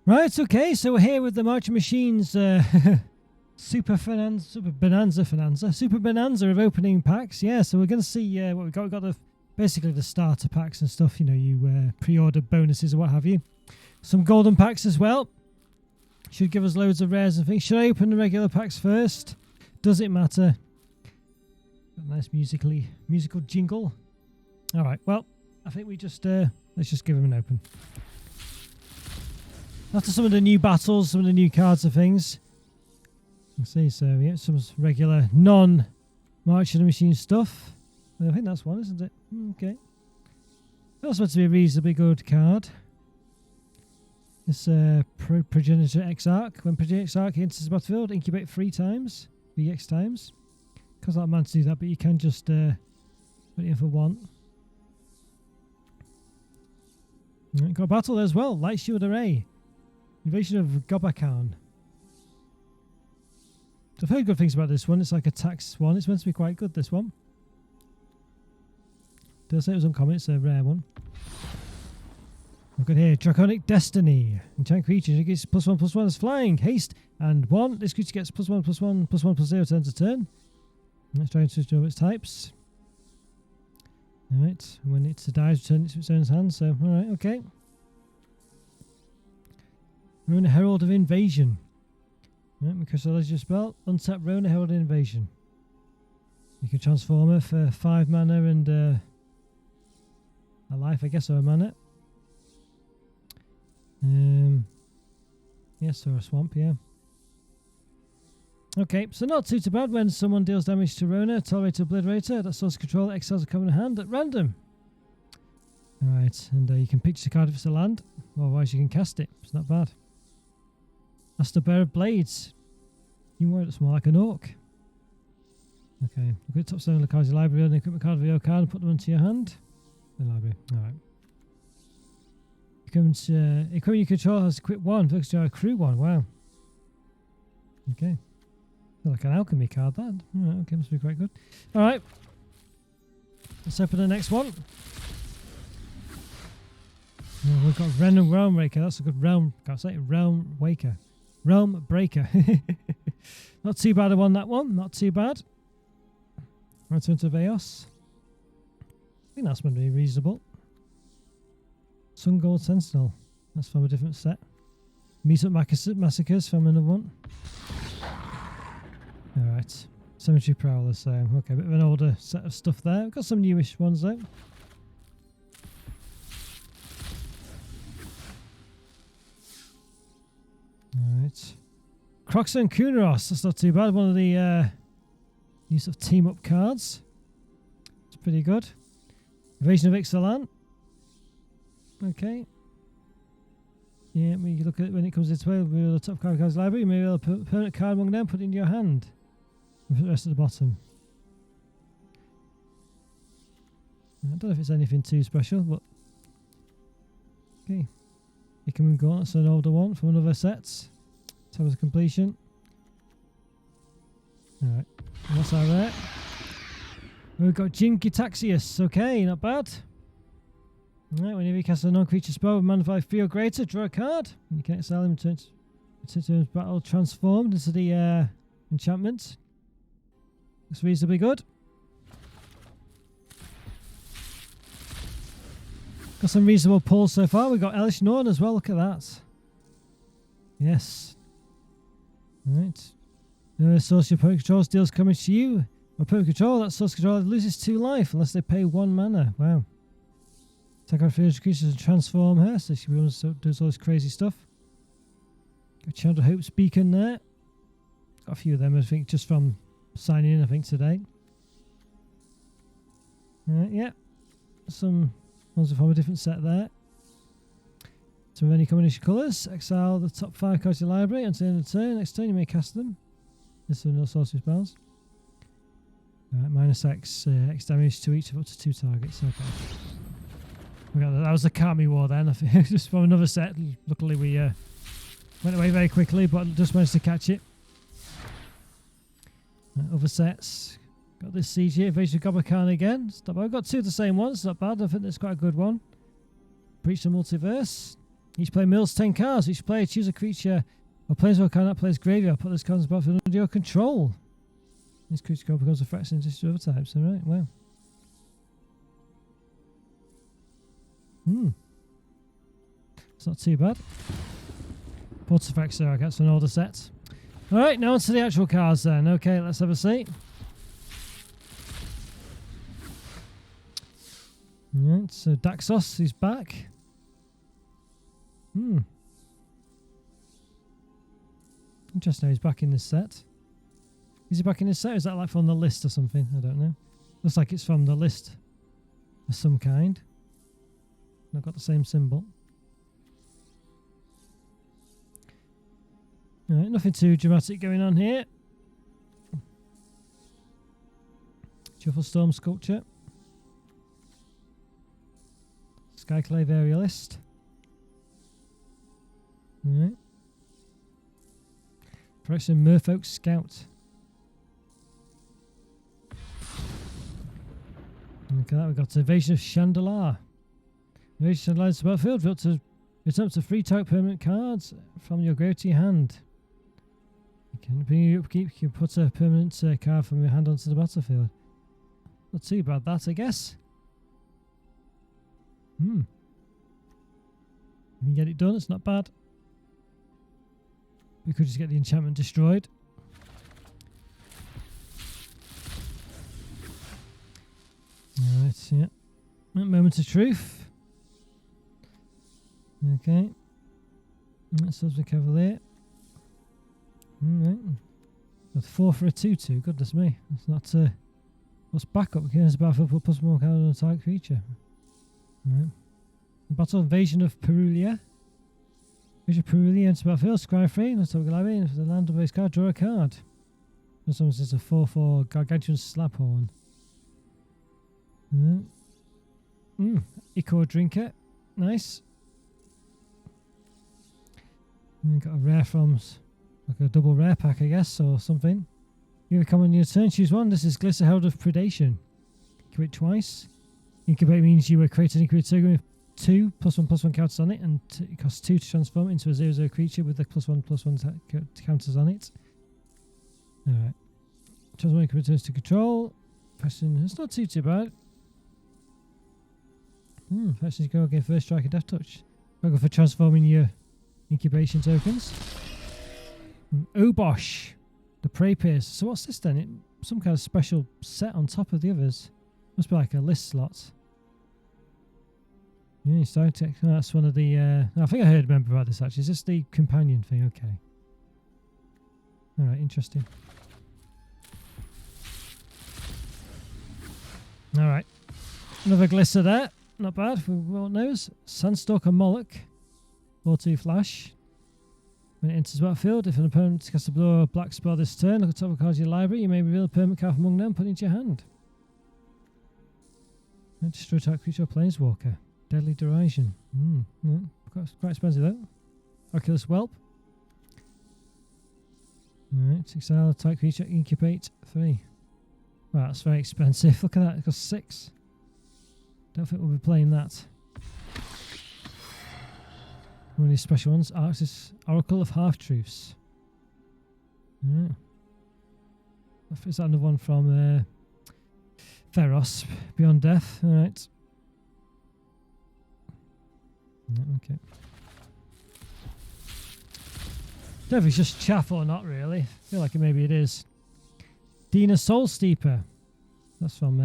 Right, okay, so we're here with the Marching Machines Super Bonanza of opening packs. Yeah, so we're going to see what we've got. We've got basically the starter packs and stuff, you know, you pre-order bonuses or what have you. Some golden packs as well. Should give us loads of rares and things. Should I open the regular packs first? Does it matter? Got a nice musical jingle. Alright, well, I think we just, let's just give them an open. After some of the new battles, some of the new cards and things. Let's see, so yeah, some regular non-Marching Machine stuff. I think that's one, isn't it? Okay. That's meant to be a reasonably good card. This Progenitor Exarch. When Progenitor Exarch enters the battlefield, incubate 3 times. VX times. Costs a lot of mana to do that, but you can just put it in for 1. Right, got a battle as well. Light Shield Array. Invasion of Gobakan. So I've heard good things about this one. It's like a tax one. It's meant to be quite good, this one. Did I say it was uncommon? It's a rare one. Look at here. Draconic Destiny. Enchant creature. It gets +1/+1 as flying. Haste and 1. This creature gets +1/+1/+1/0 turn to turn. Let's try and switch over its types. Alright. When it dies, return it to its owner's hand. So, alright, okay. Rona Herald of Invasion. Right, because I your spell. Untap Rona Herald of Invasion. You can transform her for 5 mana and a life, I guess, or a mana. Yes, or a swamp, yeah. Okay, so not too bad when someone deals damage to Rona. Tolerate Obliterator. That source control exiles a common hand at random. Alright, and you can pitch the card if it's a land. Otherwise, you can cast it. It's not bad. Master Bearer of Blades. You want it more like an orc. Okay, look at the top 7 of the cards in the library, and equipment card of your card and put them into your hand. The library, alright. Equipment you control has equip 1, focus on a crew 1, wow. Okay. Feel like an alchemy card, that. Alright, okay, must be quite good. Alright. Let's open the next one. Oh, we've got Realm Waker, that's a good realm, can't say it, Realm Waker. Realm Breaker. Not too bad, I won that one. Not too bad. Return to Veos. I think that's going to be reasonable. Sun Gold Sentinel. That's from a different set. Meet Up Massacres from another one. Alright. Cemetery Prowler, so okay, a bit of an older set of stuff there. We've got some newish ones though. Alright. Croxa and Kunaros, that's not too bad. One of the new sort of team up cards. It's pretty good. Invasion of Ixalan. Okay. Yeah, when you look at it when it comes into play, with the top card of the cards library, you may be able to put a permanent card among them, put it in your hand. And put the rest at the bottom. I don't know if it's anything too special, but okay. You can move on, that's an older one from another set. Time of completion. Alright, what's our rare? We've got Jinkitaxius, okay, not bad. Alright, whenever you cast a non-creature spell with mana 5 3 or greater, draw a card. And you can exile him and turn battle transformed into the enchantment. Looks reasonably good. Got some reasonable pulls so far. We've got Elish Norn as well. Look at that. Yes. Alright. Source your opponent controls deals damage to you. Opponent control, that source controller loses 2 life unless they pay 1 mana. Wow. Attack on field creatures and transform her. So she does all this crazy stuff. Got Child of Hope's Beacon there. Got a few of them, I think, just from signing in, I think, today. Alright, yeah. Some ones from a different set there. Some of any combination colours. Exile the top 5 cards of your library until the end of the turn. Next turn you may cast them. This is no sorcery spells. Alright, -X X damage to each of up to 2 targets. Okay. That was the Kami War then. I think just from another set. Luckily we went away very quickly, but just managed to catch it. Other sets. Got this siege here, Invasion of Gobakan again. I've got 2 of the same ones, not bad. I think that's quite a good one. Breach the Multiverse. Each player mills 10 cards. Each player choose a creature or plays what card that player's graveyard. Put this card's battlefield under your control. This creature card becomes a threat in addition to other types. Alright, well. It's not too bad. Artifacts there, I guess, an older set. Alright, now on to the actual cards then. Okay, let's have a see. Alright, so Daxos is back. Interesting, he's back in this set. Is he back in this set? Or is that like from the list or something? I don't know. Looks like it's from the list of some kind. I've got the same symbol. Alright, nothing too dramatic going on here. Shuffle Storm Sculpture. Skyclave Aerialist. Alright. Correction, Merfolk Scout. Look at that, we've got Invasion of Chandelar. Invasion of Chandelar is the battlefield. Return up to 3 type permanent cards from your grave to your hand. You can put a permanent card from your hand onto the battlefield. Not too bad that, I guess. If you can get it done, it's not bad. We could just get the enchantment destroyed. Alright, yeah. Moment of truth. Okay. That's the Cavalier. Alright. That's 4 for a 2-2. Goodness me. That's not what's backup? Because battlefield plus more card on a target creature. Alright. Battle Invasion of Perulia. Invasion of Perulia into battlefield, scry 3, let's have a library, and for the land base card, draw a card. Sometimes it's a 4/4 Gargantuan Slaphorn. Ichor Drinker. Nice. And we've got a rare from like a double rare pack, I guess, or something. You come on your turn, choose one. This is Glister Herald of Predation. Incubate twice. Incubate means you were created incubate token with 2 +1/+1 counters on it, and it costs 2 to transform it into a 0/0 creature with the +1/+1 counters on it. Alright. Transform incubate returns to control. Question, it's not too bad. Actually, go again, first strike and death touch. I'll go for transforming your incubation tokens. Obosh, the Prey Pierce. So what's this then? Some kind of special set on top of the others. Must be like a list slot. Yeah, that's one of the. I think I remember about this actually. Is this the companion thing? Okay. Alright, interesting. Alright. Another Glister there. Not bad for what knows. Sandstalker Moloch. 4/2 flash. When it enters the battlefield, if an opponent casts a blue or black spell this turn, look at the top of the cards in your library, you may reveal a permanent card from among them and put it into your hand. And destroy type creature or planeswalker. Deadly Derision. Quite expensive though. Oculus Whelp. Alright, exile type creature, incubate 3. Wow, that's very expensive. Look at that, it costs 6. Don't think we'll be playing that. One of these special ones, Arctis Oracle of Half-Truths. Yeah. Is that another one from Theros, Beyond Death? Alright. Okay. Don't know if it's just chaff or not, really. I feel like maybe it is. Dina Soul Steeper. That's from,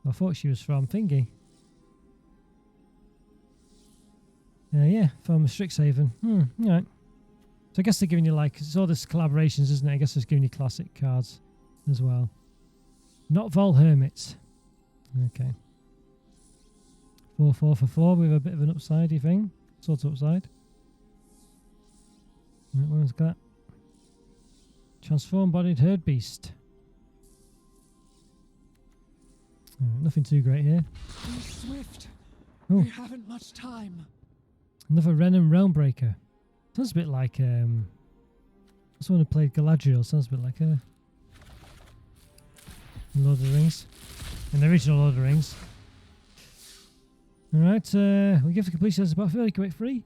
I thought she was from Thingy. Yeah, from Strixhaven. Alright. So I guess they're giving you like, it's all this collaborations, isn't it? I guess it's giving you classic cards as well. Not Vol Hermit. Okay. 4/4 for 4 with a bit of an upsidey thing. Sort of upside. Right, what was that? Transform Bodied Herd Beast. Nothing too great here. Be swift. Oh. We haven't much time. Another Renan Realmbreaker. Sounds a bit like someone who played Galadriel. Sounds a bit like Lord of the Rings. In the original Lord of the Rings. Alright, we give the completion as a battlefield, you can wait free.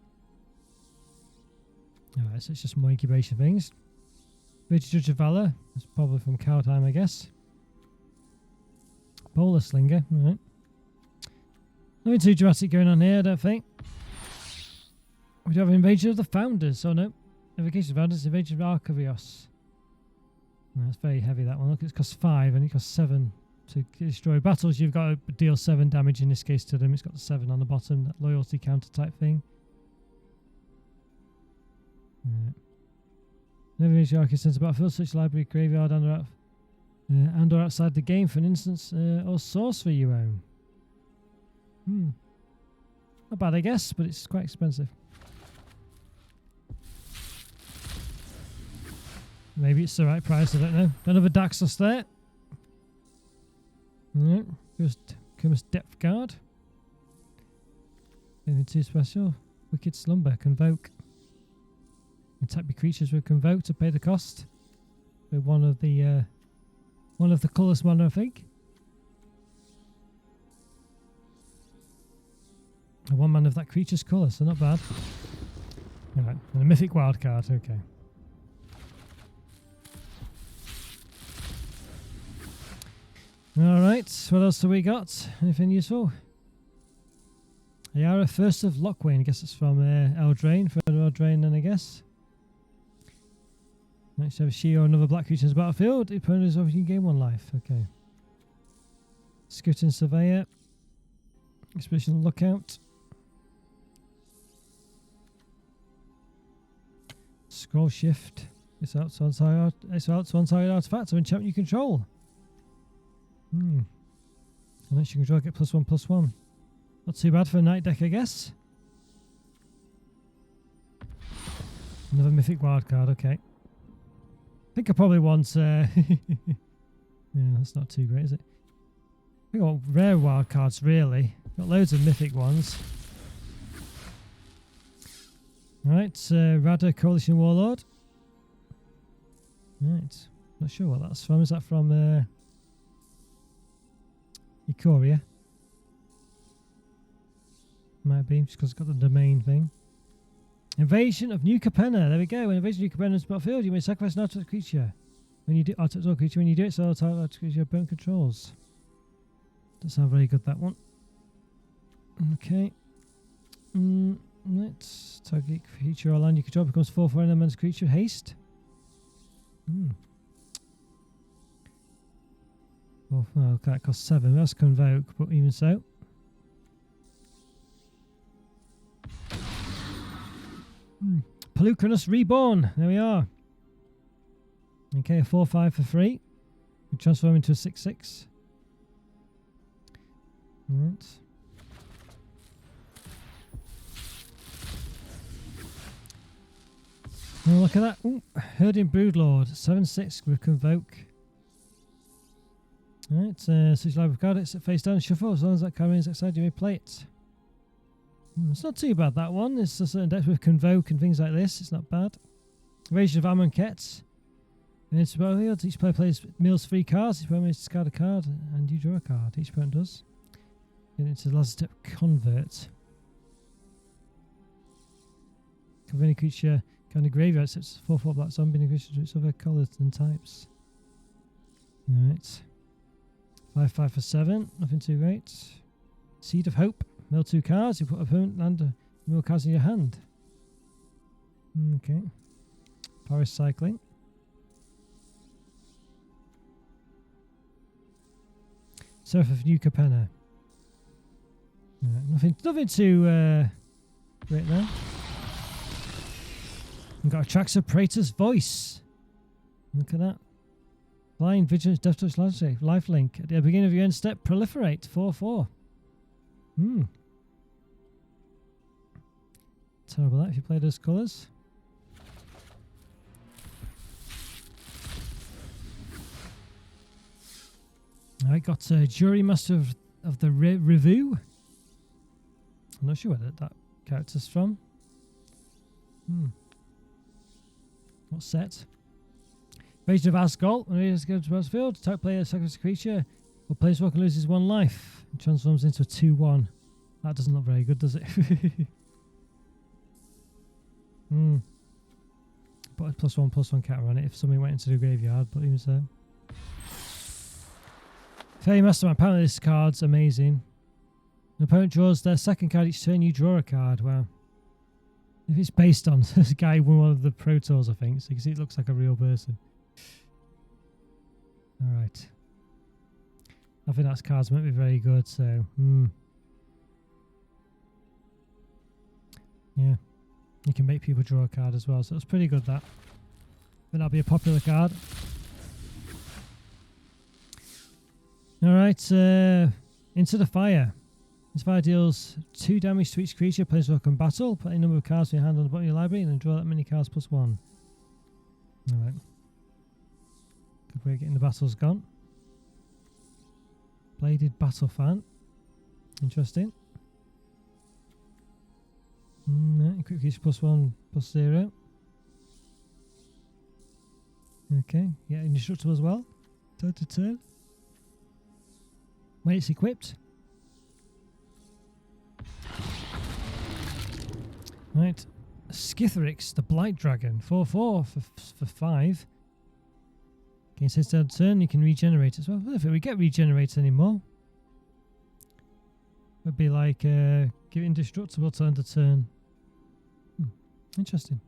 Alright, so it's just more incubation things. Rich Judge of Valor, it's probably from cow time, I guess. Bowler Slinger, alright. Nothing too drastic going on here, I don't think. We do have an Invasion of the Founders, oh no. Invocation of Founders, Invasion of Arcavios. No, that's very heavy, that one. Look, it costs 5 and it costs 7 to destroy battles. You've got to deal 7 damage in this case to them. It's got the 7 on the bottom, that loyalty counter type thing. Right. Never reach Arcade Center battlefield, such library, graveyard, and or outside the game, for an instance, or sorcery you own. Not bad, I guess, but it's quite expensive. Maybe it's the right price, I don't know. Another Daxos there. Alright, Kuma's Depth Guard. Anything too special? Wicked Slumber, Convoke. Attack your creatures with Convoke to pay the cost. With one of the colours mana, I think. And 1 mana of that creature's colour, so not bad. Alright, and a Mythic Wildcard, okay. Alright, what else have we got? Anything useful? Ayara, First of Lockwain. I guess it's from Eldraine. Further Eldraine then, I guess. Next you have a She or another black creature in the battlefield. The opponent is obviously gain 1 life. Okay. Scouting Surveyor. Expedition Lookout. Scroll Shift. It's out to one target artifact or enchantment you control. Unless you control, get +1/+1. Not too bad for a night deck, I guess. Another Mythic Wildcard, okay. I think I probably want... yeah, that's not too great, is it? I think I want rare wildcards, really. Got loads of mythic ones. Right, Rada Coalition Warlord. Right, not sure what that's from. Is that from... Ikoria? Might be, just because it's got the domain thing. Invasion of New Capenna. There we go. When Invasion of New Capenna is battlefield, you may sacrifice an artifact creature. When you do artifact creature, when you do it, so artifact creature your opponent controls. Doesn't sound very good, that one. Okay. Let's target creature or land you control becomes 4 for an elemental creature. Haste. Well, that costs 7. That's Convoke, but even so. Pelucanus Reborn. There we are. Okay, a 4/5 for free. We transform into a 6/6. Right. Oh, look at that. Ooh, Herding Broodlord. 7/6 with Convoke. Alright, switch library card, it's face down, shuffle. As long as that card remains outside, you may play it. It's not too bad, that one. It's a certain depth with Convoke and things like this. It's not bad. Invasion of Amonkhet. And it's battlefield. Each player mills 3 cards. Each player may discard a card, and you draw a card. Each opponent does. Get into the last step, Convert. Cover any creature kind of graveyard, so it's 4/4 black zombie and creature to its other colours and types. Alright. 5/5 for 7. Nothing too great. Seed of Hope. Mill 2 cards. You put opponent and mill cards in your hand. Okay. Power Cycling. Seraph of New Capenna. Nothing too great there. We've got Atraxa Praetor's Voice. Look at that. Flying, Vigilance, Death Touch, Lifelink. At the beginning of your end step, Proliferate. 4/4. Terrible that if you play those colours. I got Jury Master of the Review. I'm not sure where that character's from. What set? Invasion of Asgol. When it goes to the battlefield, attack player sacrifices a creature, or planeswalker loses 1 life and transforms into a 2/1. That doesn't look very good, does it? Put a +1/+1 counter on it if somebody went into the graveyard, but he was there. Fairy Mastermind. Apparently this card's amazing. An opponent draws their second card each turn, you draw a card. Wow. If it's based on this guy who won one of the Pro Tours, I think, so you can see it looks like a real person. Alright. I think that card's might be very good, so yeah. You can make people draw a card as well, so it's pretty good that. I think that'll be a popular card. Alright, Into the Fire. This fire deals 2 damage to each creature plays in battle. Put a number of cards from your hand on the bottom of your library and then draw that many cards +1. Alright. Good way of getting the battles gone. Bladed Battle Fan. Interesting. Quick creature +1/+0. Okay, yeah, indestructible as well. Turn to turn. When it's equipped. Right. Skithrix, the Blight Dragon. 4/4 for 5. Against his turn, you can regenerate as well. I don't think we get regenerated anymore. Would be like give it indestructible turn to turn. Interesting.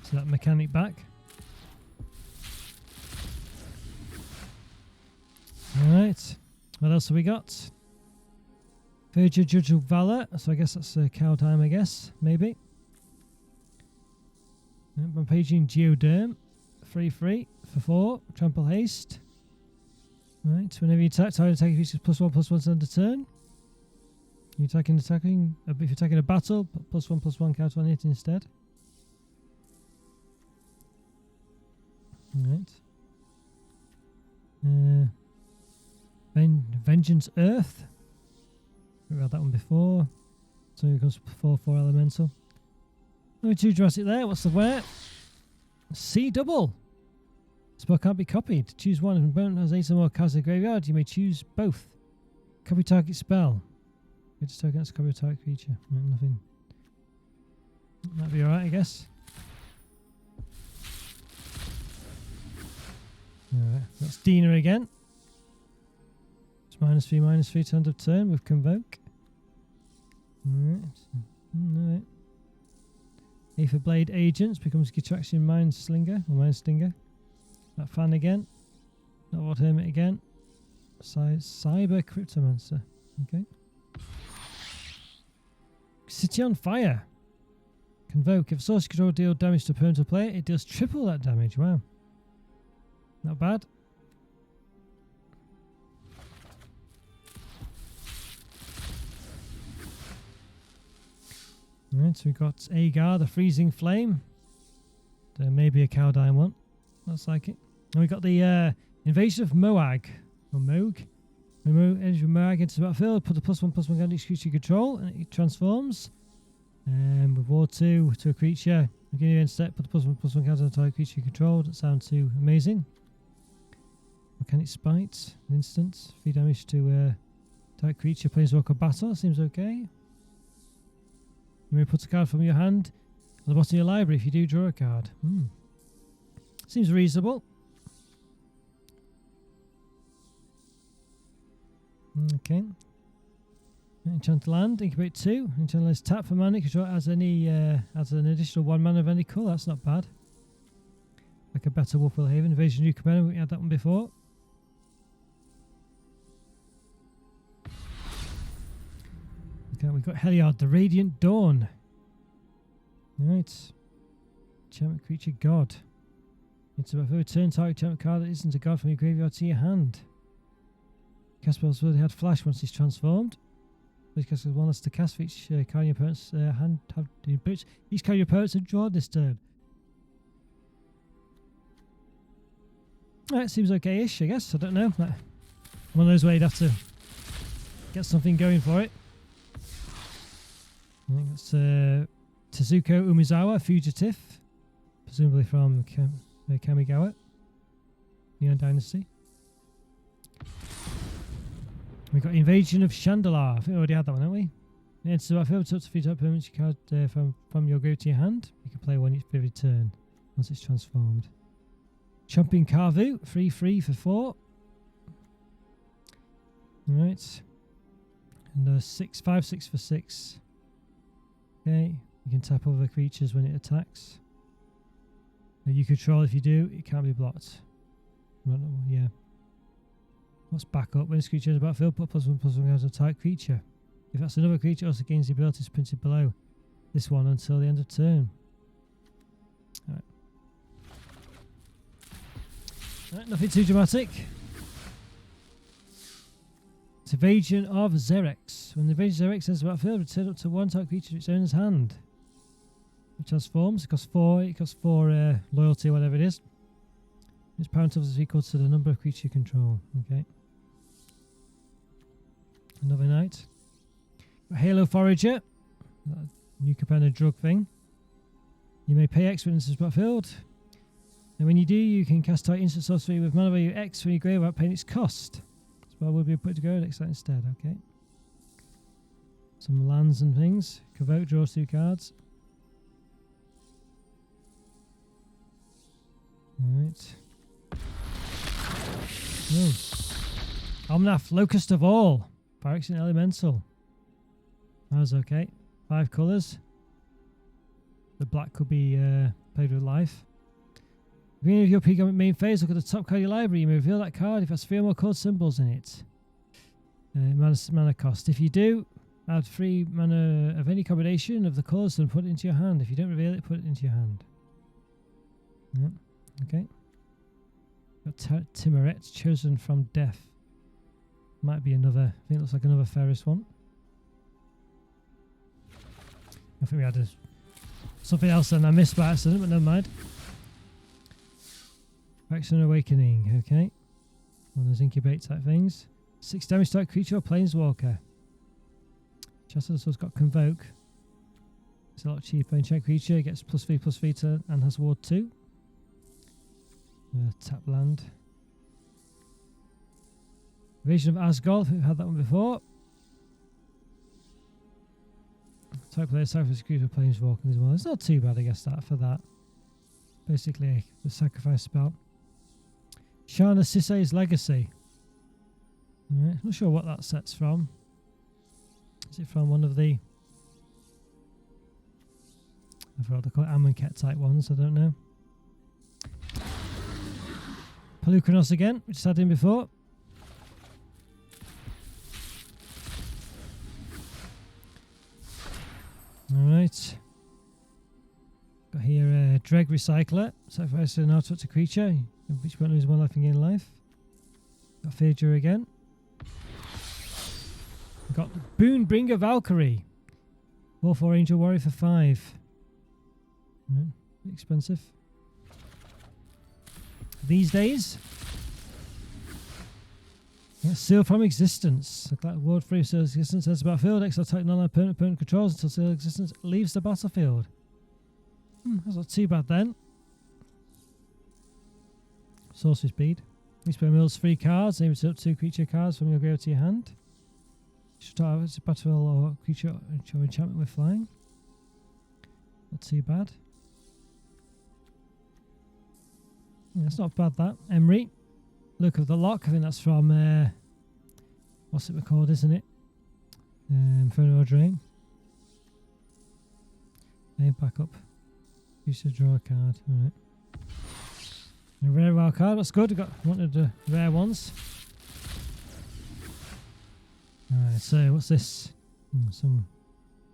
So that mechanic back. Alright. What else have we got? Virgil Judge of Valor. So I guess that's cow time, I guess. Maybe. Rampaging Geoderm. 3/3 for 4. Trample Haste. Right. Whenever you attack, target attacking features +1/+1 turn to turn. You're attacking. If you're attacking a battle, put +1/+1 counter on it instead. Right. Vengeance Earth. We read that one before. So it goes 4/4 elemental. Only 2 Jurassic there. What's the wear? C double. Spell can't be copied. Choose one. If an opponent has 8 or more cards in the graveyard, you may choose both. Copy target spell. Get to target against copy a target creature. Right, nothing. That'd be alright, I guess. Alright, that's Dina again. It's -3/-3 to end of turn with Convoke. Alright. Aether Blade Agents becomes Attraction Mind Slinger or Mind Stinger. That fan again. Not Hermit again. Cyber Cryptomancer. Okay. City on Fire. Convoke. If a source control deal damage to opponent or player, it deals triple that damage. Wow. Not bad. Right, so we've got Agar, the Freezing Flame. There may be a Caldine one. Looks like it. And we got the Invasion of Moag. Or Moog. Remove energy from Moag into the battlefield. Put a +1/+1 on each creature you control. And it transforms. With War 2 to a creature. Beginning of step, put the +1/+1 counter on the target creature you control. Doesn't sound too amazing. Mechanic Spite. An instant. 3 damage to target creature. Planeswalker battle. Seems okay. You may put a card from your hand on the bottom of your library if you do draw a card. Seems reasonable. Okay. Enchant land, incubate 2. Enchant tap for mana. Control adds an additional 1 mana of any colour. That's not bad. Like a better Wolfwell Haven. Invasion New Commander. We had that one before. Okay, we've got Heliard, the Radiant Dawn. Right. Enchantment creature god. It's about return target enchantment card that isn't a god from your graveyard to your hand. Cast spells will had flash once he's transformed. Please cast one less to cast for each card in your opponent's hand. Each card your opponents have drawn this turn. That seems okay-ish, I guess. I don't know. One of those where you'd have to get something going for it. I think that's Tezuko Umezawa, Fugitive. Presumably from Kamigawa. Neon Dynasty. We've got Invasion of Chandalar. I think we already had that one, haven't we? It's about field up to 3 top permanents you card from your grave to your hand. You can play one each every turn once it's transformed. Chomping Carvu, 3/3 for 4. Alright. And 5/6 for 6. Okay. You can tap over creatures when it attacks. Now you control, if you do, it can't be blocked. Yeah. What's back up? When this creature is about field, put +1/+1 as a type creature. If that's another creature, also gains the ability printed below this one until the end of turn. Alright. Right, nothing too dramatic. It's Evasion of Xerix. When the Evasion of Xerix ends the battlefield, return up to 1 type creature to its owner's hand. It transforms. It costs 4. It costs 4 loyalty, whatever it is. Its power total is equal to the number of creatures you control. Okay. Another knight. Halo Forager. New companion drug thing. You may pay X when this is battlefield. And when you do, you can cast out instant sorcery with mana value X when you grave without paying its cost. So I will be put to go next that instead. Okay. Some lands and things. Convoke, draws 2 cards. Alright. Oh. Omnath, Locust of All. Phyrexian Elemental. That was okay. 5 colours. The black could be played with life. At the beginning of your pre main phase, look at the top card of your library. You may reveal that card if it has 3 or more code symbols in it. Mana cost. If you do, add 3 mana of any combination of the colours and put it into your hand. If you don't reveal it, put it into your hand. Yep. Okay. Got Timoret, Chosen from Death. Might be another. I think it looks like another Ferris one. I think we had something else then I missed by accident, but never mind. Phyrexian Awakening, okay. One of those incubate type things. 6 damage type creature or planeswalker. Chancellor's got Convoke. It's a lot cheaper. Enchant creature gets +3/+3 to, and has Ward 2. Tap land. Invasion of Asgol, we've had that one before. Type player sacrifice creature planeswalking as well. It's not too bad, I guess, that for that. Basically, the sacrifice spell. Shana Sisei's Legacy. Right, not sure what that set's from. Is it from one of the... I forgot to call it Amonkhet type ones, I don't know. Pelucranos again, which I had in before. Alright. Got here Dreg Recycler. Sacrifice an artifact to creature, which won't lose 1 life and gain life. Got Phaedra again. Got Boonbringer Valkyrie. 4/4 Angel Warrior for 5. Expensive. These days. Seal from Existence. Ward 3 Seal Existence enters the battlefield. Exile type non opponent controls until Seal Existence leaves the battlefield. That's not too bad then. Sorcery speed. You spend mills 3 cards, aim to up 2 creature cards from your grave to your hand. Start a battle or creature or enchantment with flying. Not too bad. Yeah, that's not bad, that. Emery. Look of the Lock. I think that's from what's it called, isn't it? Inferno Drain. Aim back up. Use to draw a card. Alright. A rare wild card, that's good. I wanted the rare ones. Alright, so what's this? Some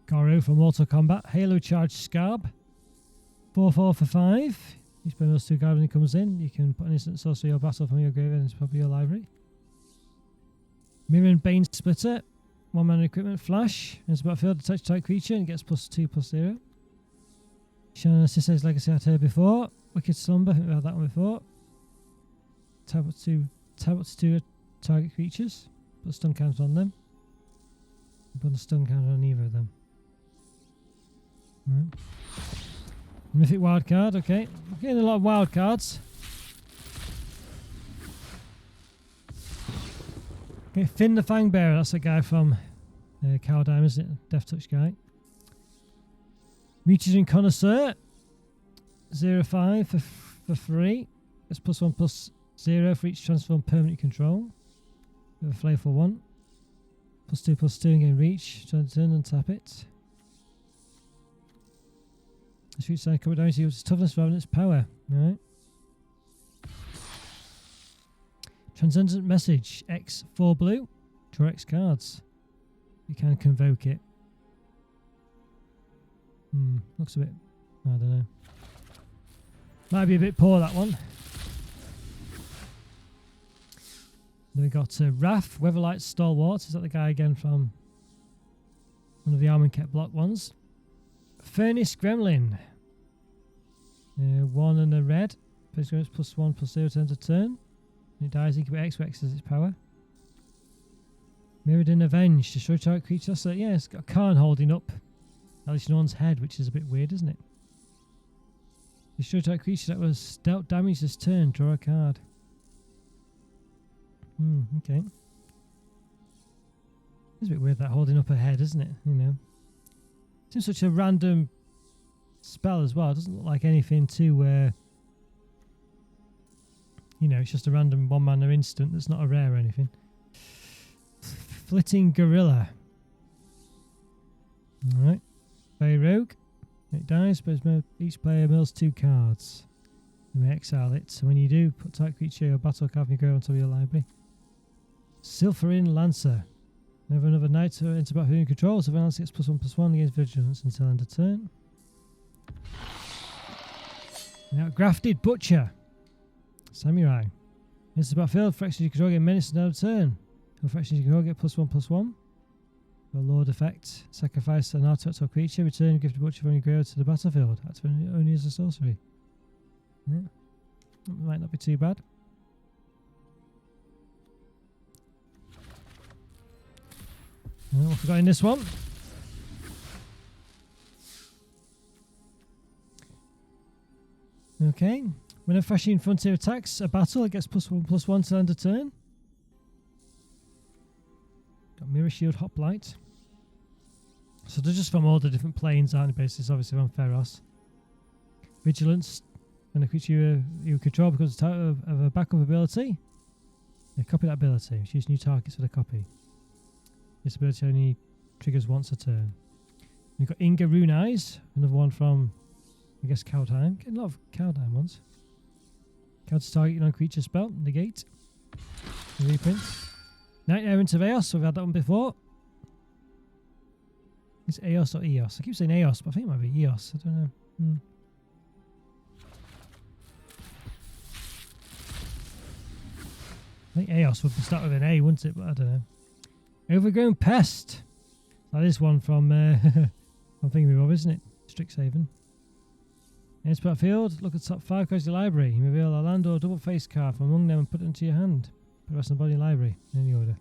Goro from Mortal Kombat. Halo Charge Scarb. 4/4 for 5. You spend those 2 cards when he comes in. You can put an instant sorcery or battle from your graveyard into probably your library. Mirror and Bane Splitter. 1 mana equipment flash. It's battlefield, attach type creature and gets +2/+0. Shana Sisei's Legacy I had here before. Wicked Slumber, I think we had that one before. Tap up to 2 target creatures. Put a stun counter on them. Put a stun counter on either of them. Right. Mythic Wildcard, okay. We're getting a lot of wild cards. Okay, Finn the Fangbearer, that's a guy from Cow Dime, isn't it? Death Touch guy. Mutagen Connoisseur. 0.5 for free. It's +1/+0 for each transform permanent control. With a flavorful one. +2/+2 and gain reach. Turn and tap it. The shoot side coming down to use its toughness rather than its power. Alright. Transcendent Message. X 4 blue. Draw X cards. You can convoke it. Looks a bit, I don't know. Might be a bit poor, that one. Then we got Wrath, Weatherlight Stalwart. Is that the guy again from one of the Arm and Kept block ones? Furnace Gremlin. 1 and a red. First goes +1/+0 turn to turn. It dies, incubate X, where X is its power. Mirrodin Avenge. Destroy target creature. So, yeah, it's got a Karn holding up Alice Norn's head, which is a bit weird, isn't it? Destroy target creature that was dealt damage this turn. Draw a card. Okay. It's a bit weird that holding up her head, isn't it? You know. Seems such a random spell as well. It doesn't look like anything too you know, it's just a random 1-mana instant that's not a rare or anything. Flitting Gorilla. Alright. Play Rogue. It dies, but each player mills 2 cards. You may exile it. So when you do, put type creature or battle card from your grave on top of your library. Silverin Lancer. Never another knight to enter battlefield control, so Lancer gets +1/+1 against vigilance until end of turn. Now, Grafted Butcher. Samurai. Enters the battlefield, for actions you control get menace and end of turn. For actions you control get +1/+1. For Lord effect, sacrifice an artifact or creature, return a gifted butcher from your grave to the battlefield. Activate only as a sorcery. Yeah. That might not be too bad. What have we got in this one? Okay. When a Fashion Frontier attacks a battle, it gets +1/+1 to end a turn. Got Mirror Shield Hoplite. So they're just from all the different planes, aren't they? Basically, obviously from Feros. Vigilance. When a creature you control becomes a type of a backup ability, yeah, copy that ability. Choose new targets for the copy. This ability only triggers once a turn. We've got Inga Rune Eyes, another one from, I guess, Cowtime. Getting a lot of Cowtime ones. Counter target non-creature spell, negate. Reprint. Night Errant of Eos, we've had that one before. It's Eos or Eos? I keep saying Eos, but I think it might be Eos. I don't know. I think Eos would start with an A, wouldn't it? But I don't know. Overgrown Pest. That is one from I'm thinking of, isn't it? Strixhaven. Enter battlefield. Look at the top 5 cards of your library. You reveal a land or double face card from among them and put it into your hand. Put the rest in the body of the library in any order.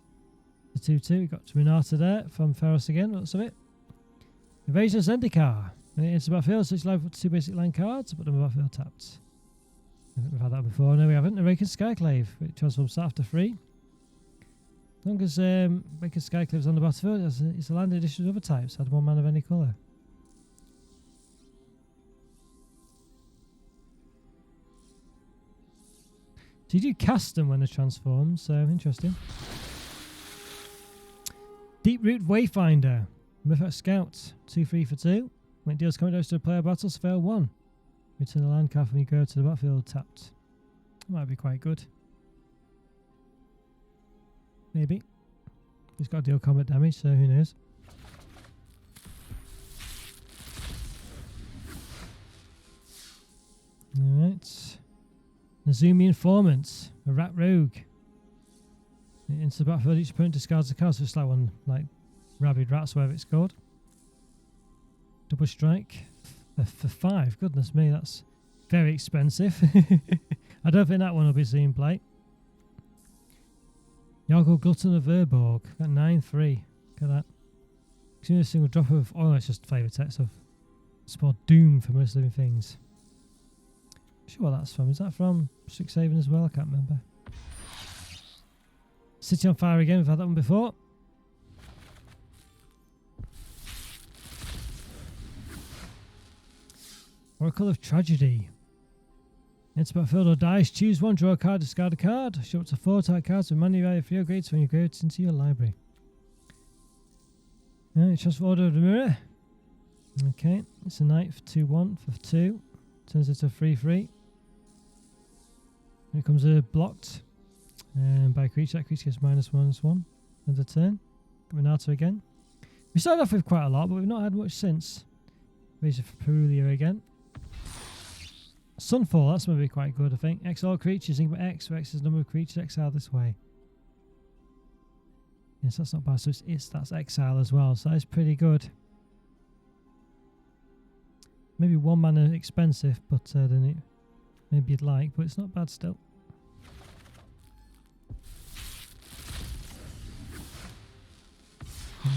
The 2/2. We've got Renata there from Feros again. Lots of it. Invasion of Zendikar. When it enters the battlefield, switch life up to 2 basic land cards. Put them in the battlefield tapped. I think we've had that before. No, we haven't. Awakened Skyclave. It transforms that after 3. As long as Awakened Skyclave is on the battlefield, it's a land in addition to other types. Add 1 mana of any colour. So you do cast them when they transform, so interesting. Deep Root Wayfinder. Mythic Scout. 2/3 for 2. When it deals combat damage to the player battle, fail 1. Return a land card from your grave to the battlefield tapped. That might be quite good. Maybe. It's got to deal combat damage, so who knows. Alright. Nazumi Informant. A rat rogue. Into the battlefield, each opponent discards a card, so it's like one, like Rabid Rats, whatever it's called. Double strike. For 5. Goodness me, that's very expensive. I don't think that one will be seen play. Yargle Glutton of Verborg. Got 9/3. Look at that. Consume a single drop of oil. It's just flavor text of spelled doom for most living things. Not sure what that's from. Is that from Strixhaven as well? I can't remember. City on Fire again. We've had that one before. Oracle of Tragedy. It's about field or dice. Choose one, draw a card, discard a card. Show up to 4 type cards with money value for your grades when you grade it into your library. Alright, transfer order of the mirror. Okay, it's a knight for 2-1 for 2. Turns into a 3-3. Here comes a blocked. By a creature. That creature gets -1/-1. Another turn. Got Renato again. We started off with quite a lot, but we've not had much since. Razor for Perulia again. Sunfall, that's going to be quite good, I think. Exile creatures, think about X, where X is the number of creatures exiled this way. Yes, that's not bad. So that's exile as well, so that's pretty good. Maybe 1 mana expensive, but then it maybe you'd like, but it's not bad still.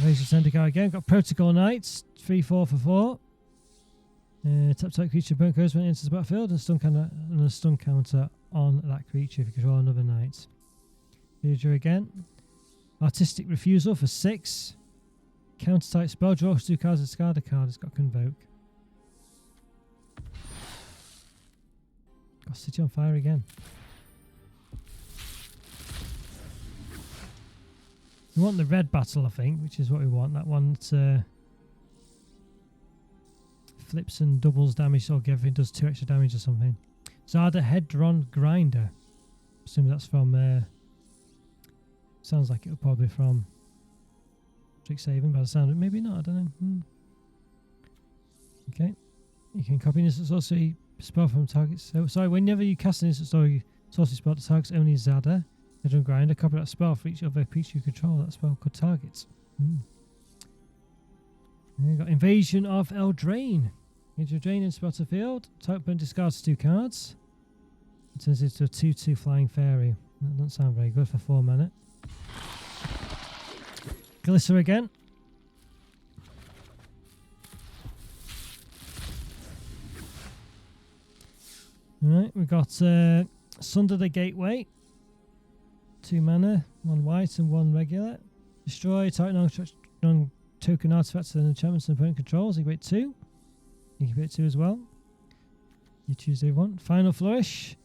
Razor Tentacle again. Got Protocol Knights, 3-4 for 4. Tap type creature burn cards when it enters the battlefield and a stun counter on that creature if you control another knight. Villager again. Artistic Refusal for 6. Counter type spell, draw 2 cards, discard a card. It's got Convoke. Got City on Fire again. We want the red battle, I think, which is what we want. That one that flips and doubles damage, so everything does 2 extra damage or something. Zada Hedron Grinder. Assuming that's from. Sounds like it would probably from Strixhaven by the sound of it. Maybe not, I don't know. Okay. You can copy an instant sorcery spell from targets. So, sorry, whenever you cast an instant sorcery spell that targets only Zada Hedron Grinder, copy that spell for each other creature you control that spell could target. You've got Invasion of Eldraine. Into Eldraine into battlefield. Type burn discards 2 cards. It turns into a 2-2 flying fairy. That doesn't sound very good for 4 mana. Glisser again. Alright, we've got Sunder the Gateway. 2 mana, 1 white and 1 regular. Destroy type non-token artifacts and enchantments and opponent controls. You can put 2. You can put 2 as well. You choose the one. Final Flourish.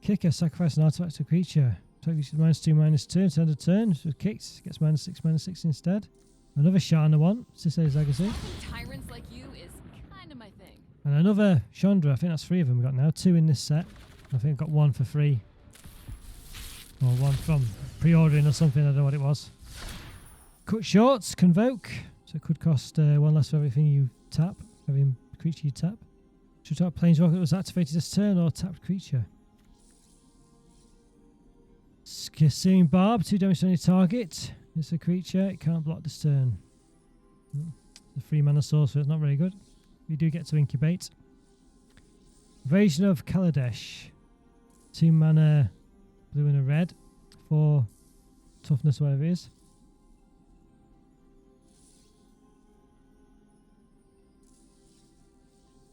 Kicker, sacrifice an artifact to a creature. Target creature -2/-2 until end of turn. So kicked, gets -6/-6 instead. Another Shana one. Cicely's Legacy. Tyrants like you is kind of my thing. And another Chandra. I think that's 3 of them we got now. 2 in this set. I think I've got 1 for free. Or 1 from pre-ordering or something. I don't know what it was. Cut Shorts. Convoke. So it could cost 1 less for everything you tap. Every creature you tap. Should tap Planeswalker that was activated this turn or tapped creature. Searing Barb, 2 damage to any target. It's a creature, it can't block this turn. The 3 mana source, so it's not very good. We do get to incubate. Invasion of Kaladesh. 2 mana, blue and a red. 4 toughness, whatever it is.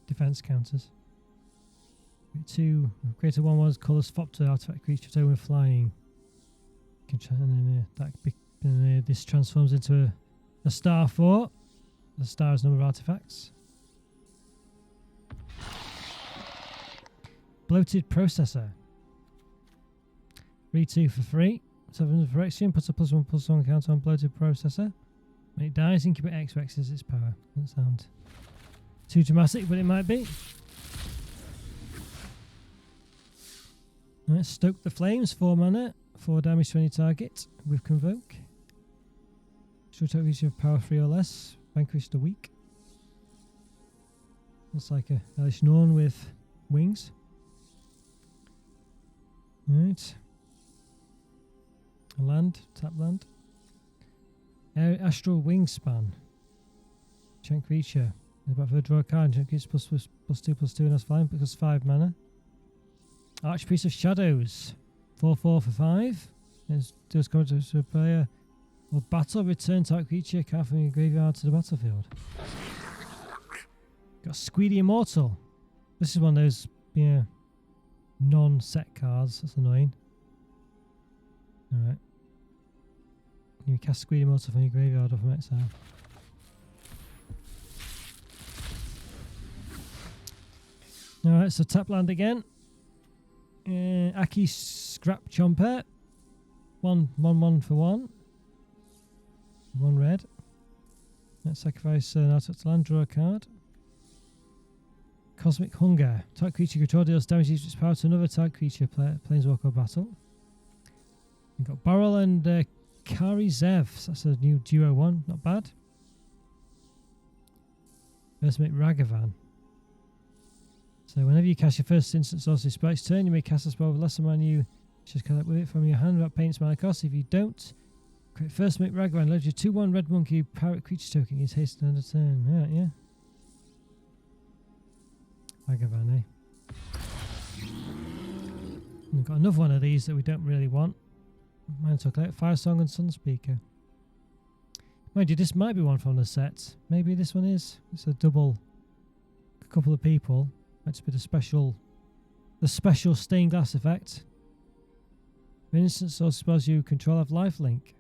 Defense counters. 2 greater 1/1 colour swap to artifact creature so we're flying. This transforms into a star 4. The star is number of artifacts. Bloated Processor. 3/2 for free. 7 for Phyrexian. Puts a +1/+1 counter on Bloated Processor. When it dies, incubate X Rexes its power. Doesn't sound too dramatic, but it might be. Right, Stoke the Flames, 4 mana, 4 damage to any target with Convoke. Should take creature of power 3 or less, vanquish the weak. Looks like a Elish Norn with wings. Right. A land, tap land. Astral Wingspan. Enchant creature. About to draw a card, enchant creature +2/+2 and that's fine because 5 mana. Archpriest of Shadows, 4/4 for 5. It does come to a player or battle, return type creature card from your graveyard to the battlefield. Got Squeedy Immortal. This is one of those non-set cards. That's annoying. Alright. You cast Squeedy Immortal from your graveyard or from exile. Alright, so tap land again. Aki Scrap Chomper. 1/1 for 1. 1 red. Let's sacrifice now to land, draw a card. Cosmic Hunger. Target creature control deals damage equal to its power to another target creature, planeswalker battle. We've got Barrel and Kari Zev. So that's a new duo one, not bad. First make Ragavan. So whenever you cast your first instant sorcery spell each turn, you may cast a spell with less mana you just collect with it from your hand without paying its mana cost. If you don't, create first make Ragavan, leverage your 2/1 red monkey pirate creature token, use haste end of turn. Yeah. Ragavan, eh? We've got another one of these that we don't really want. Mantle Collect, Fire Song and Sunspeaker. Mind you, this might be one from the set. Maybe this one is. It's a double. A couple of people. Might just be the special stained glass effect. When instant source spells you control have lifelink.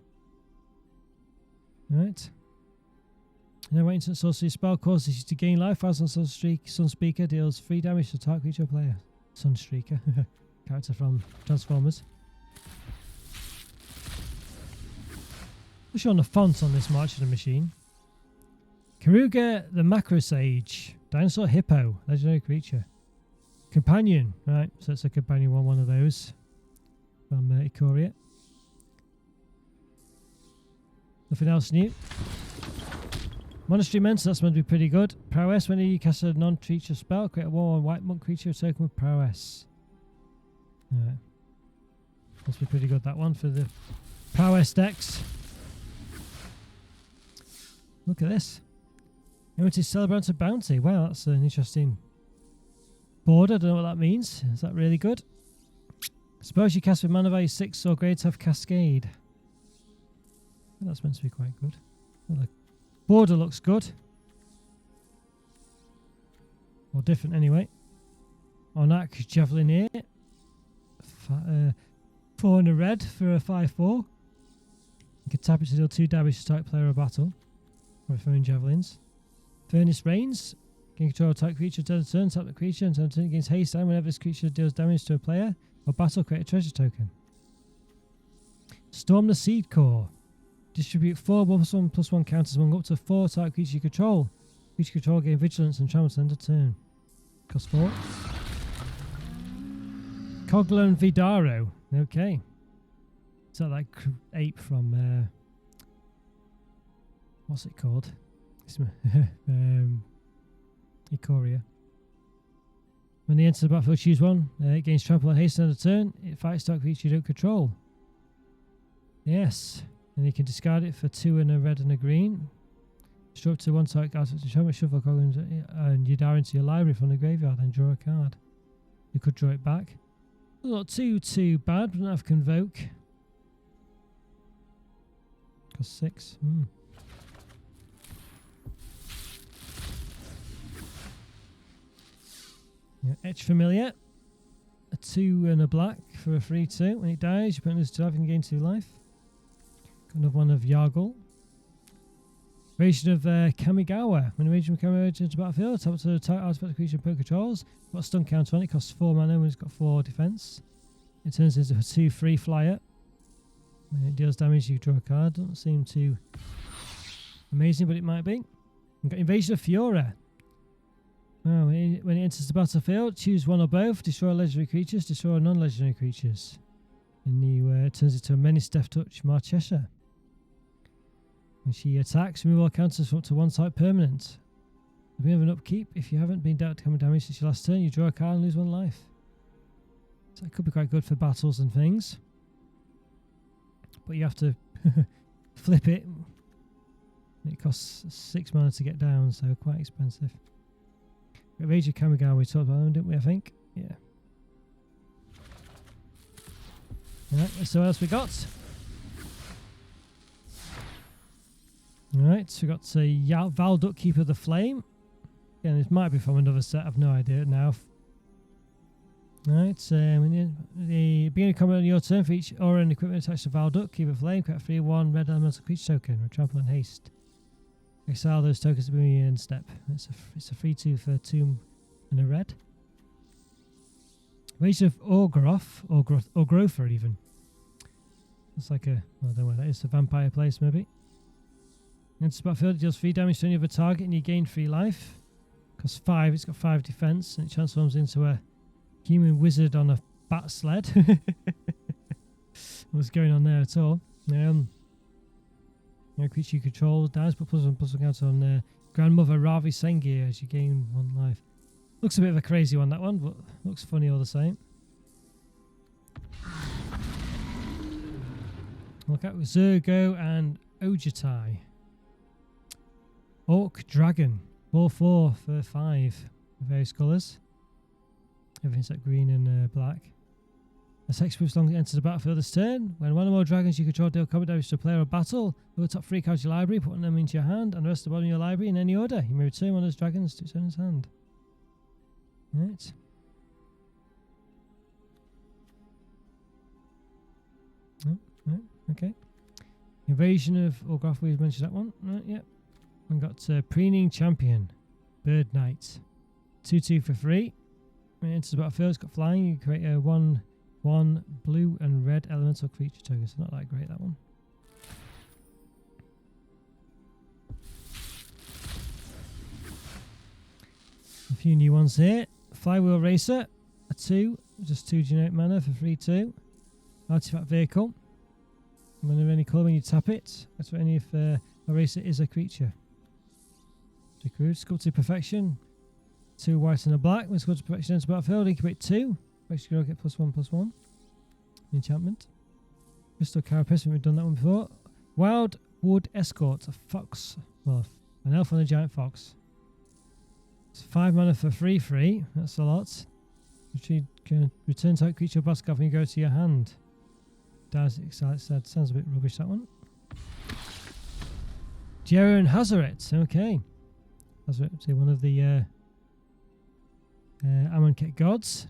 Alright. You know what instant sorcery spell causes you to gain life. Fire Song Sunspeaker deals 3 damage to target creature or player. Sunstreaker. Character from Transformers. We're showing the fonts on this March of the Machine. Karuga the Macro Sage. Dinosaur Hippo. Legendary creature. Companion. Right, so it's a companion one of those. From Ikoria. Nothing else new. Monastery Mentor, that's meant to be pretty good. Prowess, whenever you cast a non-creature spell, create a 1/1 white monk creature token with prowess. Alright. Must be pretty good, that one, for the prowess decks. Look at this. Notice Celebrant of Bounty. Wow, that's an interesting board. I don't know what that means. Is that really good? Suppose you cast with mana value 6 or greater to have Cascade. Well, that's meant to be quite good. Well, the border looks good. Or different anyway. Onak Javelineer. 4 and a red for a 5/4. You can tap it to deal 2 damage to type player or battle. Referring javelins. Furnace Rains. Can control a type creature turn to turn, tap the creature and turn to turn against haste, and whenever this creature deals damage to a player or battle, create a treasure token. Storm the Seed Core. Distribute 4 1/1/1 counters among up to 4 type creature you control. Creature control gain vigilance and travel to end of turn. Cost 4. Coglan Vidaro. Okay. Is that like ape from what's it called? Ikoria. When it enters the battlefield, choose one. It gains trample and haste end of turn. It fights target creature you don't control. Yes. And you can discard it for 2 and a red and a green. Show up to 1 target card to shuffle Coglan and Yidar into your library from the graveyard, then draw a card. You could draw it back. Not too bad. We don't have Convoke. Cost 6. Yeah, Etch Familiar. A 2 and a black for a 3/2. When it dies, you put it to life and gain 2 life. Got another one of Yargle. Variation of Kamigawa. When a region of Kamigawa enters the battlefield, tap to the target artifact creature and controls. Got a stun counter on it. Costs 4 mana when it's got 4 defense. It turns into a 2/3 flyer. When it deals damage, you draw a card. Doesn't seem too amazing, but it might be. We've got Invasion of Fiora. When it enters the battlefield, choose one or both. Destroy legendary creatures, destroy non-legendary creatures. And you turns into a Menace Death Touch Marchesa. When she attacks, remove all counters from up to 1 type permanent. If you have an upkeep, if you haven't been dealt damage since your last turn, you draw a card and lose 1 life. So it could be quite good for battles and things. But you have to flip it. It costs 6 mana to get down, so quite expensive. Rage of Kamigawa we talked about them, didn't we, I think? Yeah. Alright, so what else we got? Alright, so we got Valduk Keeper of the Flame. Again, this might be from another set, I've no idea now. Alright, when the beginning of combat on your turn for each aura and equipment attached to Valduk, Keeper of the Flame, create a 3/1 red elemental creature token with trample and haste. Exile those tokens to be in step. It's a 3/2 for 2 and a red. Invasion of or Grofer even. It's like a, I don't know where that is, a vampire place maybe. Against the battlefield, it deals 3 damage to any other target and you gain 3 life. Costs 5, it's got 5 defense and it transforms into a human wizard on a bat sled. What's going on there at all? Creature you control dies, but +1/+1 counter on Grandmother Ravi Sengir as you gain 1 life. Looks a bit of a crazy one, that one, but looks funny all the same. Look at Zergo and Ojutai. Orc Dragon. 4/4 for 5. Various colours. Everything's like green and black. As hex moves long enters the battlefield this turn. When one or more dragons you control deal combat damage to a player or battle, look the top 3 cards of your library, put them into your hand, and the rest of the bottom of your library in any order. You may return one of those dragons to its owner's hand. Right. Oh, okay. Invasion of Orgoth, we've mentioned that one. Right, yep. We've got Preening Champion. Bird Knight. 2/2 for 3. When it enters the battlefield, it's got flying. You create a 1/1 blue and red elemental creature token. So not that great, that one. A few new ones here. Flywheel Racer. A 2. Just 2 generic mana for 3/2. Artifact Vehicle. When of any colour when you tap it. That's what any if a racer is a creature. Sculpted Perfection. 2 white and a black. When Sculpted Perfection enters the battlefield, incubate 2. Makes you get +1/+1. Enchantment. Crystal Carapace, we've done that one before. Wild Wood Escort. A fox. Well, an elf and a giant fox. It's 5 mana for 3/3. That's a lot. Return type creature battle card when you go to your hand. Sounds a bit rubbish, that one. Jera and Hazaret. Okay. Hazaret, say one of the Amonkhet gods.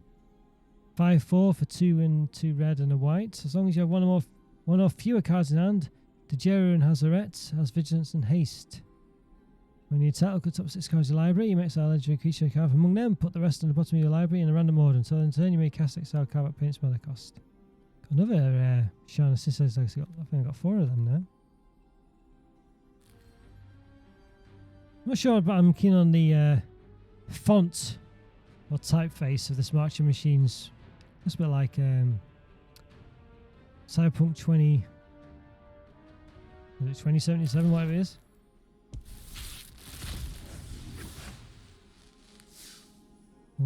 5/4 for 2 and 2 red and a white. As long as you have one or fewer cards in hand, the Jera and Hazaret has vigilance and haste. When you attack, look at the top 6 cards of your library. You may exile a legendary creature card from among them. Put the rest on the bottom of your library in a random order. Until in turn, you may cast exile card at paint mana cost. Another Shana Sisters. I think I've got 4 of them now. I'm not sure, but I'm keen on the font or typeface of this Marching Machines. It's a bit like Cyberpunk 2077, whatever it is.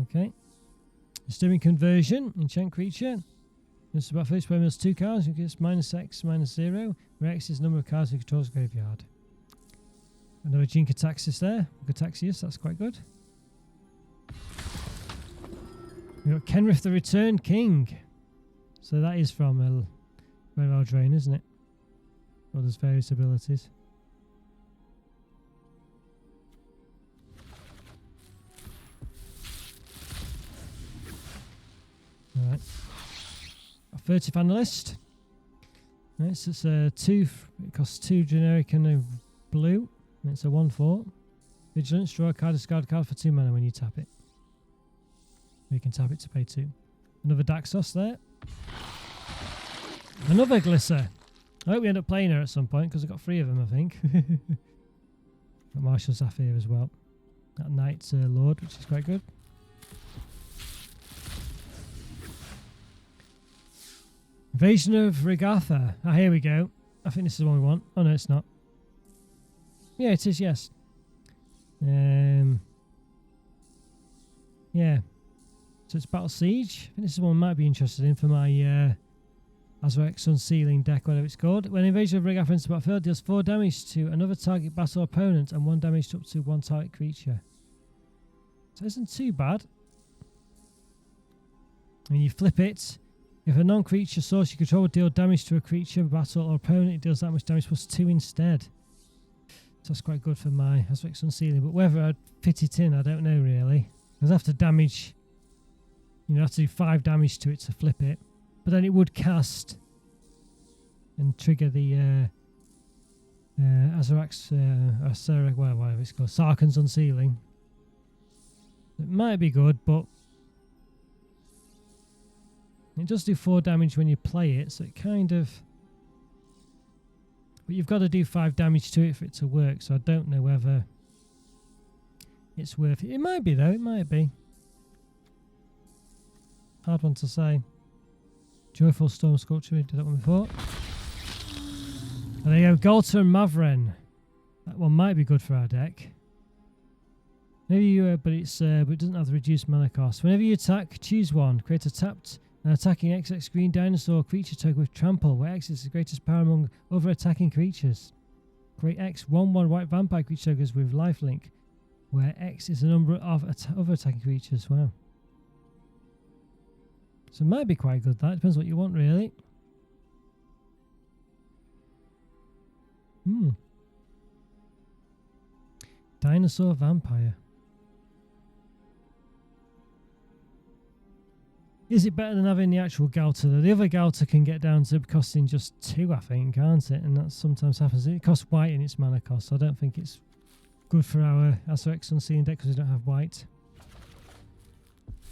Okay. Disturbing Conversion. Enchant creature. It's about first play mills 2 cards. You get -X, -0. Where X is the number of cards in control's graveyard. Another Jinkataxis there. Gataxius, that's quite good. We've got Kenrith the Returned King. So that is from Red Eldraine, isn't it? Well, there's various abilities. Alright. A furtive analyst. Right, so it's a 2. It costs 2 generic and a blue. And it's a 1/4. Vigilance. Draw a card, discard a card for 2 mana when you tap it. You can tap it to pay 2. Another Daxos there. Another Glisser. I hope we end up playing her at some point because I've got 3 of them, I think. Got Marshall Zafir as well. That Knight's Lord, which is quite good. Invasion of Regatha. Ah, here we go. I think this is the one we want. Oh, no, it's not. Yeah, it is, yes. Yeah. So it's Battle Siege. I think this is one I might be interested in for my Azrax Unsealing deck, whatever it's called. When Invasion of Regatha enters the battlefield, deals 4 damage to another target battle opponent and 1 damage to up to 1 target creature. So it isn't too bad. When you flip it, if a non-creature source you control would deal damage to a creature, battle, or opponent, it deals that much damage plus 2 instead. So that's quite good for my Azrax Unsealing. But whether I'd fit it in, I don't know really. Because I have to damage, I have to do 5 damage to it to flip it. But then it would cast and trigger the Azrax, whatever it's called, Sarkhan's Unsealing. It might be good, but It does do 4 damage when you play it, so it kind of... But you've got to do 5 damage to it for it to work, so I don't know whether it's worth it. It might be, though. It might be. Hard one to say. Joyful Storm Sculpture. We did that one before. And there you go. Galta and Mavren. That one might be good for our deck. Maybe you, but it doesn't have the reduced mana cost. Whenever you attack, choose one. Create a tapped and attacking XX green dinosaur creature token with trample, where X is the greatest power among other attacking creatures. Create X 1/1 white vampire creature tokens with lifelink, where X is the number of other attacking creatures. Wow. So it might be quite good. That depends what you want, really. Dinosaur vampire. Is it better than having the actual Galta though? The other Galta can get down to costing just 2, I think, can't it? And that sometimes happens. It costs white in its mana cost, so I don't think it's good for our Asurx Unseen deck because we don't have white.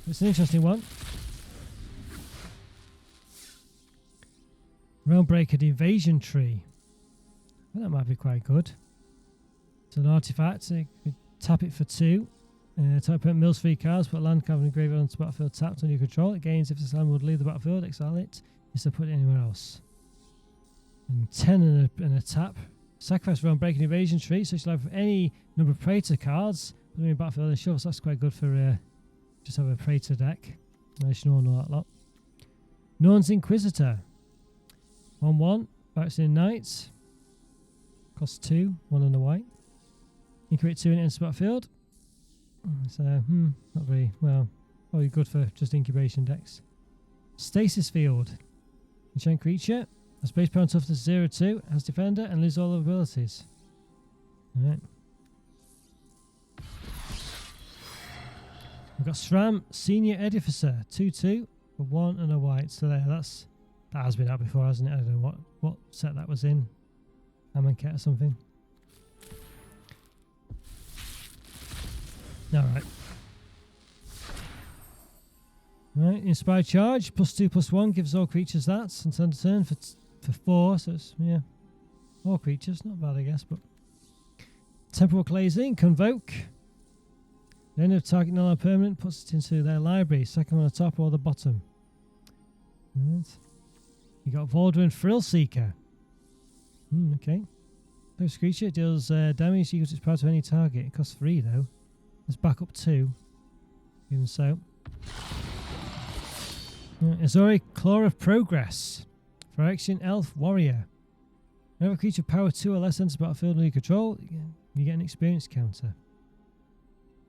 It's an interesting one. Realmbreaker, the Invasion Tree. Well, that might be quite good. It's an artifact, so you could tap it for 2. Type out mills 3 cards, put a land card in the graveyard onto the battlefield tapped on your control. It gains if this land would leave the battlefield, exile it, instead of put it anywhere else. And 10 and a tap. Sacrifice Realmbreaker Invasion Tree, so you have any number of Praetor cards, put them in the battlefield and shuffle, so that's quite good for just have a Praetor deck. I should know that lot. Norn's Inquisitor. 1/1, backs in Knight. Costs 2, 1 and a white. You create 2 and it enters the battlefield. So, not very well. Probably good for just incubation decks. Stasis Field. Enchant creature. Has base power and toughness 0/2. Has defender and loses all abilities. Alright. We've got SRAM Senior Edificer. 2/2 for 1 and a white. So there, that has been out before, hasn't it? I don't know what set that was in. Amonkhet or something. Alright. Right, Inspired Charge, +2/+1 gives all creatures that until end of turn for 4, so it's, yeah. All creatures, not bad I guess, but. Temporal Glazing, Convoke. The end of target null permanent puts it into their library, second on the top or the bottom. Right. You got Voldrin Thrillseeker. Okay. This creature deals damage equal to its power to any target. It costs 3 though. Let's back up 2. Even so. Azori, Claw of Progress. For action, Elf Warrior. Whenever a creature power 2 or less enters the battlefield under your control, you get an experience counter.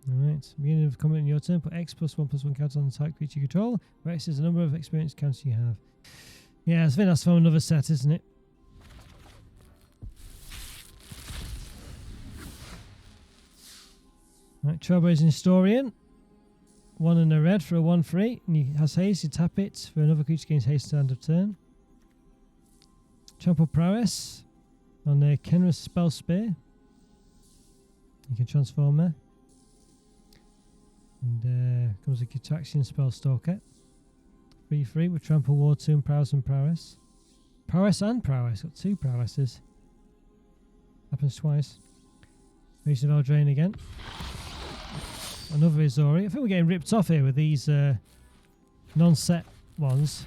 Alright, beginning of combat in your turn, put X +1/+1 counter on the type creature you control, where X is the number of experience counters you have. Yeah, I think that's from another set, isn't it? Right, Trailblazing Historian. 1 and a red for a 1/3. And he has haste, you tap it for another creature gains haste at the end of turn. Trample Prowess on the Kenris Spell Spear. You can transform there. And comes a Kitaxian Spell Stalker. 3/3 with Trample, Ward, Tomb, Prowess and Prowess. Prowess and Prowess. Got 2 Prowesses. Happens twice. Reach of Eldraine again. Another Azori. I think we're getting ripped off here with these non-set ones.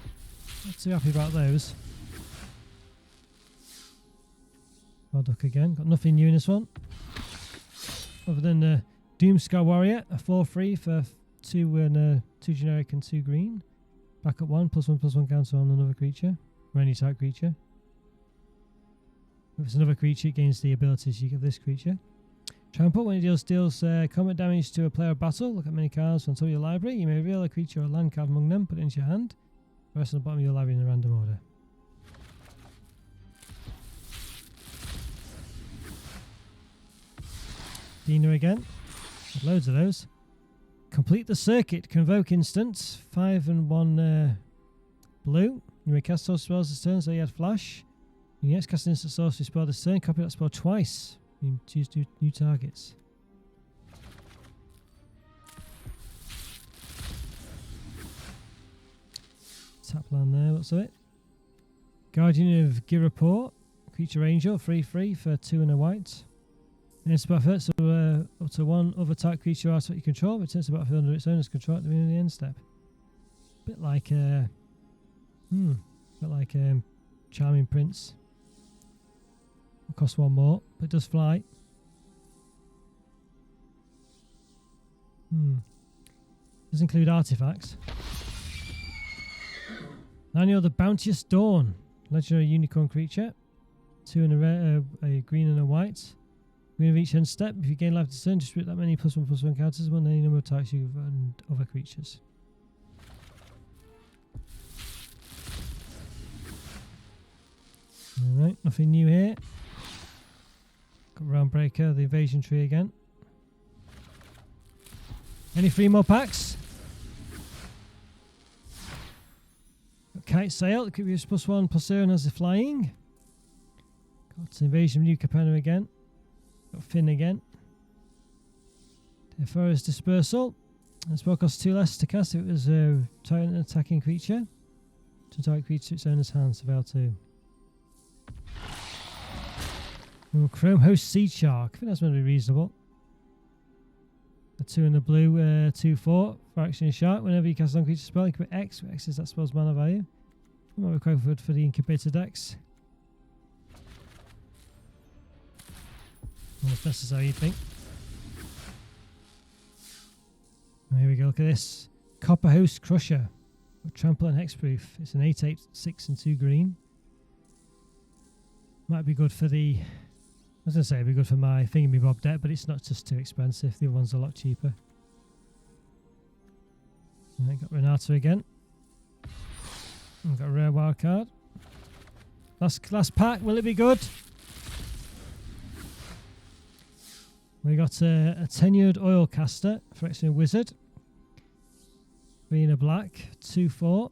Not too happy about those. Duck again. Got nothing new in this one. Other than the Doomscar Warrior. A 4/3 for 2 and 2 generic and 2 green. Back up 1. +1/+1 counter on another creature. Or any type creature. If it's another creature, it gains the abilities you give this creature. Trample, when it deals combat damage to a player of battle, look at many cards on top of your library. You may reveal a creature or a land card among them, put it into your hand. The rest on the bottom of your library in a random order. Dina again. Got loads of those. Complete the circuit. Convoke instant. 5 and 1 blue. You may cast all spells this turn, so you had flash. You next cast an instant sorcery spell this turn. Copy that spell twice. You choose new targets. Tap land there, what's it? Guardian of Giraport. Creature Angel, 3/3 for 2 and a white. And it's about first, so up to one other type creature artifact you control, returns to the battlefield under its owner's control at the beginning of the end step. Bit like Charming Prince. It costs 1 more, but it does fly. Does include artifacts. Annual the Bounteous Dawn. Legendary unicorn creature. 2 and a red, a green and a white. Green of each end step. If you gain life to turn, distribute that many +1/+1 counters on any number of types you and other creatures. Alright, nothing new here. Got Roundbreaker, the Invasion Tree again. Any 3 more packs? Got Kite Sail, it could be +1/+0 and has the flying. Got Invasion of New Capenna again. Got Finn again. The Forest Dispersal. And spell costs 2 less to cast if it was a target attacking creature. To target creature to its owner's hand, so fail 2. Chrome Host Sea Shark. I think that's going to be reasonable. A 2 in the blue, 2/4 for action shark. Whenever you cast a non-creature spell, you can put X. X is that spell's mana value. It might be quite good for the incubator decks. Almost necessary, you'd think. And here we go, look at this. Copper Host Crusher. Trample and Hexproof. It's an 8/8, 6 and 2 green. Might be good for the... I was going to say it'd be good for my Thingamabob deck, but it's not just too expensive. The other one's a lot cheaper. And I got Renata again. I've got a rare wild card. Last pack, will it be good? We got a tenured oil caster for actually a wizard. 3 in a black, 2/4.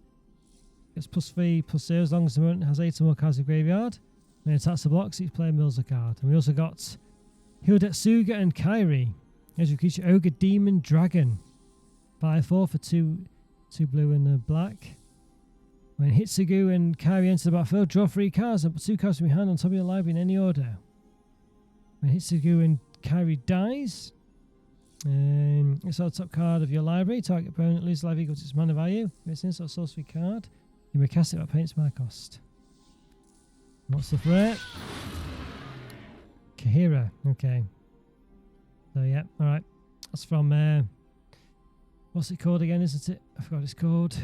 Gets +3/+0 as long as the opponent has 8 or more cards in the graveyard. When it attacks the blocks, each player mills a card. And we also got Hildetsuga and Kairi. Here's your creature, Ogre, Demon, Dragon. 5/4 for 2 blue and a black. When Hitsugu and Kairi enter the battlefield, draw 3 cards and put 2 cards from your hand on top of your library in any order. When Hitsugu and Kairi dies, it's the top card of your library. Target opponent loses library equals its mana value. If it's an instant sorcery card, you may cast it at paying its mana cost. What's the threat? Kahira. Okay. So yeah, alright. That's from what's it called again, isn't it? I forgot what it's called.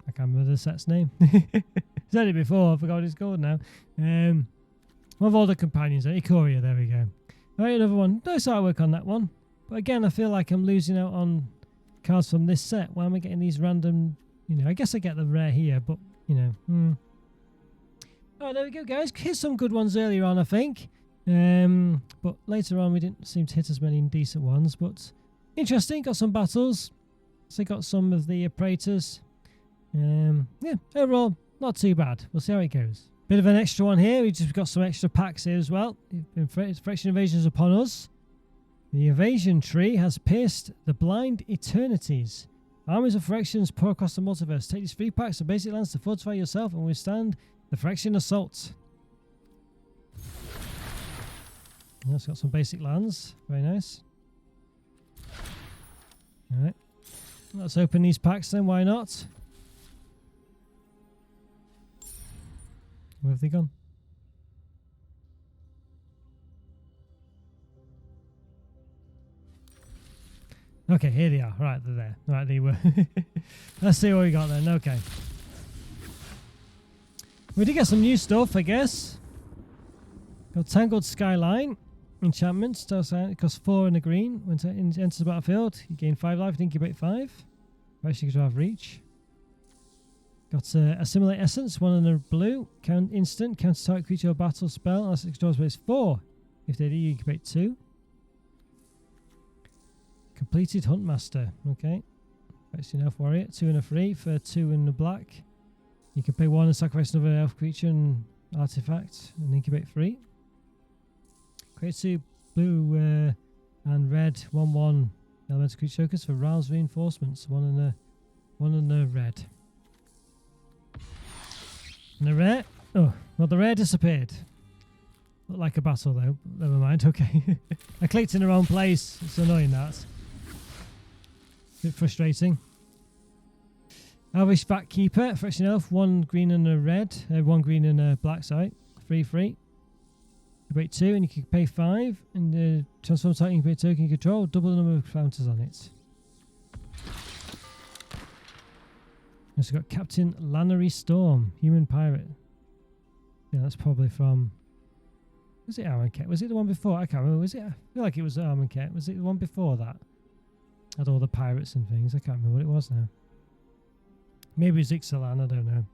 I can't remember the set's name. Said it before, I forgot what it's called now. One of all the companions, Ikoria, there we go. Alright, another one. Nice artwork on that one. But again, I feel like I'm losing out on cards from this set. Why am I getting these random... You know, I guess I get the rare here, but, you know. Oh, there we go, guys. Hit some good ones earlier on, I think. But later on, we didn't seem to hit as many decent ones. But interesting. Got some battles. So got some of the Praetors. Yeah, overall, not too bad. We'll see how it goes. Bit of an extra one here. We've just got some extra packs here as well. Fraction Invasions upon us. The Invasion Tree has pierced the blind eternities. Armies of fractions pour across the multiverse. Take these 3 packs of basic lands to fortify yourself and withstand the fraction assault. It's got some basic lands. Very nice. Alright. Let's open these packs then. Why not? Where have they gone? Okay, here they are. Right, they're there. Right, they were. Let's see what we got then. Okay. We did get some new stuff, I guess. Got Tangled Skyline. Enchantment. It costs 4 in a green. When it enters the battlefield, you gain 5 life and incubate 5. Actually, you have reach. Got Assimilate Essence. 1 in a blue. Instant. Counter target creature or battle spell. Unless it controls space 4. If they do, you incubate 2. Completed Huntmaster. Okay. Actually, enough warrior. 2 and a 3 for 2 in the black. You can pay 1 and sacrifice another elf creature and artifact and incubate 3. Create 2 blue and red 1/1 Elemental creature tokens for rouse reinforcements. One and a red. And a rare. Oh, well, the rare disappeared. Looked like a battle though. Never mind. Okay. I clicked in the wrong place. It's annoying that. Bit frustrating. Elvish Bat Keeper, Fraction Elf, 1 green and a red. 1 green and a black, sorry. Free. You pay 2 and you can pay 5. And transform type, you can pay token you control. Double the number of counters on it. Also got Captain Lannery Storm, Human Pirate. Yeah, that's probably from... Was it Armankett? Was it the one before? I can't remember. Was it? I feel like it was Armankett. Was it the one before that? Had all the pirates and things. I can't remember what it was now. Maybe it was Ixalan, I don't know.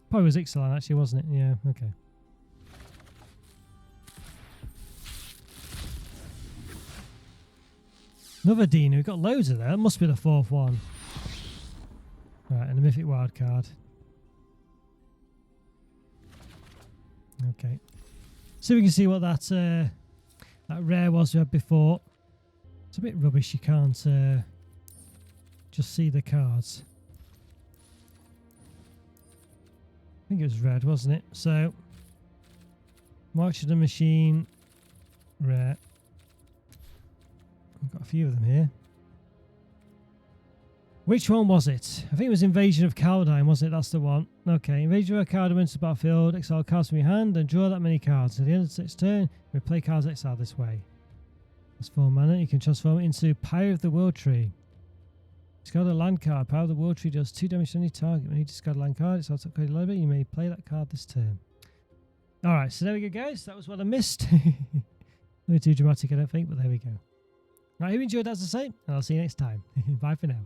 Probably was Ixalan actually, wasn't it? Yeah, okay. Another Dino. We've got loads of them. That must be the 4th one. Right, and a Mythic Wild card. Okay. So we can see what that rare was we had before. It's a bit rubbish, you can't just see the cards. I think it was red, wasn't it? So, March of the Machine, rare. I've got a few of them here. Which one was it? I think it was Invasion of Kaldheim, wasn't it? That's the one. Okay, Invasion of Kaldheim enters the battlefield, exile cards from your hand, and draw that many cards. At the end of its turn, you play cards exiled this way. That's 4 mana. You can transform it into Pyre of the World Tree. Discard a land card. Power of the World Tree does 2 damage to any target. When you discard a land card, it's out of card library. You may play that card this turn. Alright, so there we go, guys. That was what I missed. Not too dramatic, I don't think, but there we go. Right, if you enjoyed that, as I say, and I'll see you next time. Bye for now.